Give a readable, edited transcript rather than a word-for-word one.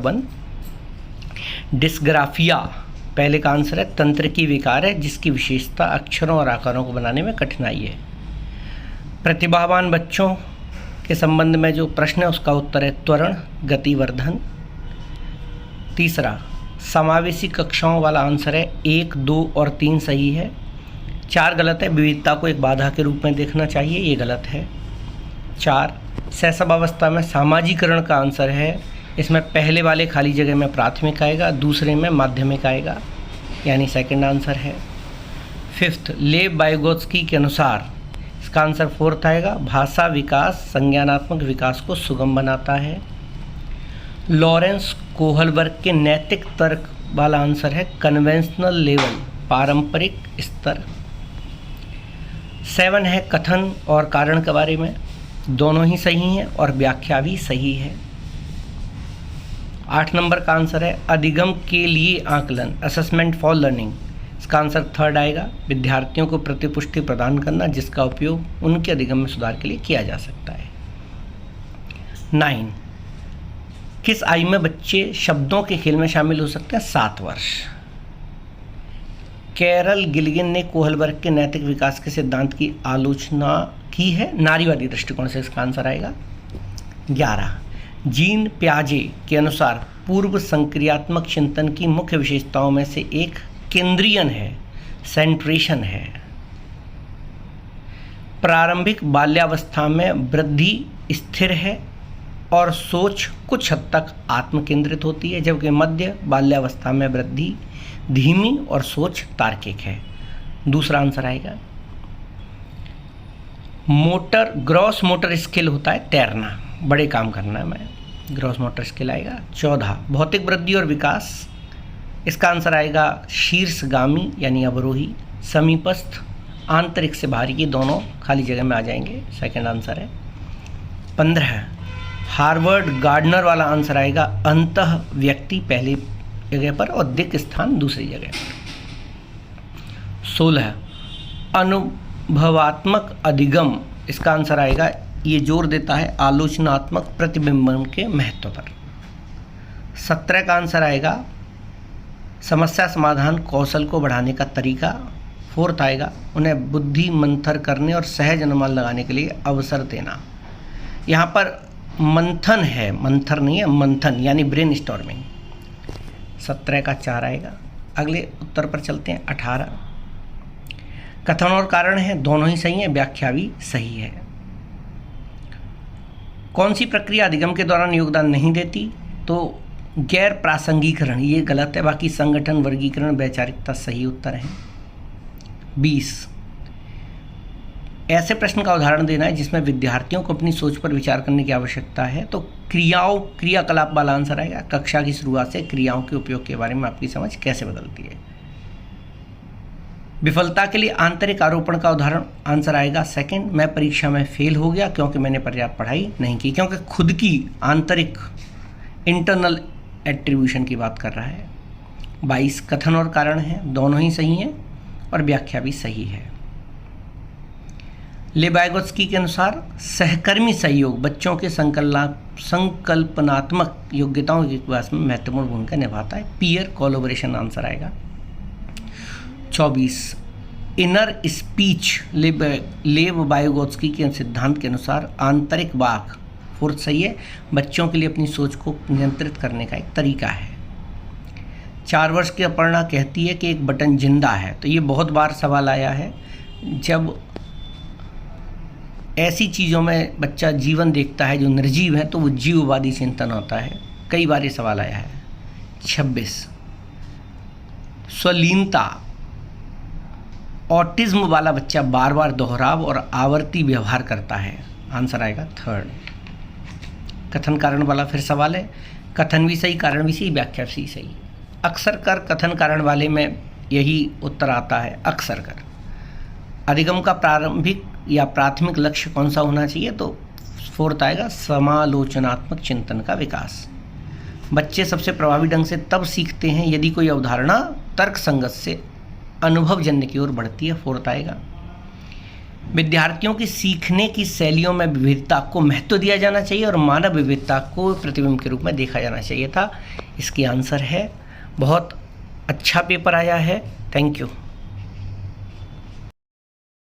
1। Dysgraphia पहले का answer है तंत्रिकी विकार है जिसकी विशेषता अक्षरों और आकारों को बनाने में कठिनाई है। प्रतिभावान बच्चों के संबंध में जो प्रश्न है उसका उत्तर है त्वरण गतिवर्धन। तीसरा, समावेशी कक्षाओं वाला आंसर है 1, 2 और 3 सही है। 4 गलत है, विविधता को एक बाधा के रूप में देखना चाहिए, ये गलत है। 4, शैशवावस्था में सामाजिकरण का आंसर है, इसमें पहले वाले खाली जगह में प्राथमिक आएगा, दूसरे में माध्यमिक आएगा, यानी सेकंड आंसर है। 5, लेव वाइगोत्स्की के अनुसार इसका आंसर 4th आएगा, भाषा विकास संज्ञानात्मक विकास को सुगम बनाता है। लॉरेंस कोहलबर्ग के नैतिक तर्क वाला आंसर है कन्वेंशनल लेवल, पारंपरिक स्तर। 7 है कथन और कारण के बारे में, दोनों ही सही हैं और व्याख्या भी सही है। 8 नंबर का आंसर है अधिगम के लिए आकलन, असेसमेंट फॉर लर्निंग, इसका आंसर 3rd आएगा, विद्यार्थियों को प्रतिपुष्टि प्रदान करना जिसका उपयोग उनके अधिगम में सुधार के लिए किया जा सकता है। 9, किस आयु में बच्चे शब्दों के खेल में शामिल हो सकते हैं? 7 वर्ष। कैरल गिलिगन ने कोहलबर्ग के नैतिक विकास के सिद्धांत की आलोचना की है, नारीवादी दृष्टिकोण से, इसका आंसर आएगा 11। जीन प्याजे के अनुसार पूर्व संक्रियात्मक चिंतन की मुख्य विशेषताओं में से एक केंद्रीयन है, सेंट्रेशन है। प्रारंभिक बाल्यावस्था में वृद्धि स्थिर है और सोच कुछ हद तक आत्मकेंद्रित होती है, जबकि मध्य बाल्यावस्था में वृद्धि धीमी और सोच तार्किक है। दूसरा आंसर आएगा। मोटर ग्रॉस मोटर स्किल होता है तैरना, बड़े काम करना है मैं, ग्रॉस मोटर स्किल आएगा। 14, भौतिक वृद्धि और विकास, इसका आंसर आएगा शीर्षगामी यानी अवरोही, समीपस्थ, आंतरिक से बाहरी, ये दोनों खाली जगह में आ जाएंगे, सेकंड आंसर है। 15, हार्वर्ड गार्डनर वाला आंसर आएगा अंतः व्यक्ति पहली जगह पर और दिक् स्थान दूसरी जगह पर। 16, अनुभवात्मक अधिगम, इसका आंसर आएगा, ये जोर देता है आलोचनात्मक प्रतिबिंबन के महत्व पर। 17 का आंसर आएगा समस्या समाधान कौशल को बढ़ाने का तरीका। 4th आएगा उन्हें बुद्धि मंथन करने और सहज अनुमान लगाने के लिए अवसर देना। यहाँ पर मंथन है, मंथर नहीं है, मंथन यानी ब्रेन स्टॉर्मिंग। 17 का 4 आएगा। अगले उत्तर पर चलते हैं। 18, कथन और कारण है, दोनों ही सही है, व्याख्या भी सही है। कौन सी प्रक्रिया अधिगम के दौरान योगदान नहीं देती? तो गैर प्रासंगिकरण, ये गलत है, बाकी संगठन, वर्गीकरण, वैचारिकता सही उत्तर है। 20, ऐसे प्रश्न का उदाहरण देना है जिसमें विद्यार्थियों को अपनी सोच पर विचार करने की आवश्यकता है, तो क्रियाकलाप वाला आंसर आएगा। कक्षा की शुरुआत से क्रियाओं के उपयोग के बारे में आपकी समझ कैसे बदलती है। विफलता के लिए आंतरिक आरोपण का उदाहरण आंसर आएगा सेकंड, मैं परीक्षा में फेल हो गया क्योंकि मैंने पर्याप्त पढ़ाई नहीं की, क्योंकि खुद की आंतरिक इंटरनल एट्रीब्यूशन की बात कर रहा है। 22, कथन और कारण है, दोनों ही सही हैं और व्याख्या भी सही है। लेवाइगोत्स्की के अनुसार सहकर्मी सहयोग बच्चों के संकल्पनात्मक योग्यताओं के विकास में महत्वपूर्ण भूमिका निभाता है। पीयर कोलैबोरेशन आंसर आएगा। 24, इनर स्पीच लेवाइगोत्स्की के सिद्धांत के अनुसार आंतरिक वाक, 4th सही है, बच्चों के लिए अपनी सोच को नियंत्रित करने का एक तरीका है। 4 वर्ष की अपर्णा कहती है कि एक बटन जिंदा है, तो ये बहुत बार सवाल आया है। जब ऐसी चीज़ों में बच्चा जीवन देखता है जो निर्जीव है तो वो जीववादी चिंतन होता है, कई बार ये सवाल आया है। 26, स्वलीनता, ऑटिज्म वाला बच्चा बार बार दोहराव और आवर्ती व्यवहार करता है, आंसर आएगा 3rd। कथन कारण वाला फिर सवाल है, कथन भी सही, कारण भी सही, व्याख्या भी सही। अक्सर कर कथन कारण वाले में यही उत्तर आता है, अक्सर कर। अधिगम का प्रारंभिक या प्राथमिक लक्ष्य कौन सा होना चाहिए? तो 4th आएगा समालोचनात्मक चिंतन का विकास। बच्चे सबसे प्रभावी ढंग से तब सीखते हैं यदि कोई अवधारणा तर्क संगत से अनुभवजन्य की ओर बढ़ती है, 4th आएगा। विद्यार्थियों की सीखने की शैलियों में विविधता को महत्व दिया जाना चाहिए और मानव विविधता को प्रतिबिंब के रूप में देखा जाना चाहिए था। इसकी आंसर है। बहुत अच्छा पेपर आया है। Thank you.